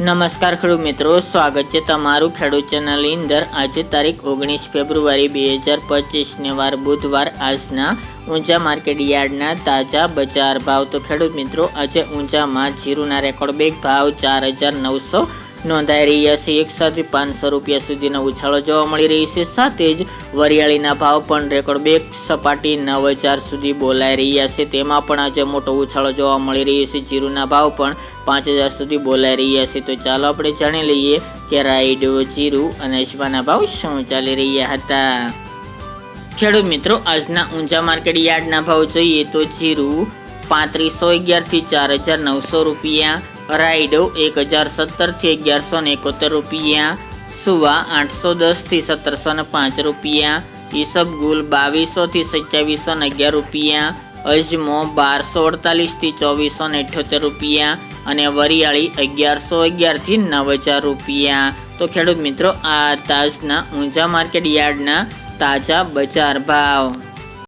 નમસ્કાર ખેડૂત મિત્રો, સ્વાગત છે તમારું ખેડૂત ચેનલની અંદર। આજે તારીખ 19 ફેબ્રુઆરી 2025 ને વાર બુધવાર। આજના ઊંઝા માર્કેટ યાર્ડના તાજા બજાર ભાવ। તો ખેડૂત મિત્રો, આજે ઊંઝામાં જીરુના રેકોર્ડ બેગ ભાવ 4900 નોંધાઈ રહ્યા છે। 1 સાથે 500 રૂપિયા સુધીનો ઉછાળો જોવા મળી રહી છે। સાથે જ વરિયાળીના ભાવ પણ રેકોર્ડ બેગ સપાટી 9000 સુધી બોલાઈ રહ્યા છે। તેમાં પણ આજે મોટો ઉછાળો જોવા મળી રહ્યો છે। જીરુના ભાવ પણ 5000 સુધી બોલાઈ રહ્યા છે। તો ચાલો આપણે જાણી લઈએ કે રાયડો, જીરું અને અજમાના ભાવ શું ચાલી રહ્યા હતા। ખેડૂત મિત્રો, આજના ઊંઝા માર્કેટ યાર્ડના ભાવ જોઈએ તો જીરું 3511 થી 4900 રૂપિયા, રાયડો 1017 થી 1171 રૂપિયા, સુવા 810 થી 1705 રૂપિયા, ઈસબગુલ 2200 થી 2711 રૂપિયા, અજમો 1248 થી 2478 રૂપિયા અને વરિયાળી 1111 થી 9000 રૂપિયા। તો ખેડૂત મિત્રો, આ તાજના ઊંઝા માર્કેટ યાર્ડના તાજા બજાર ભાવ।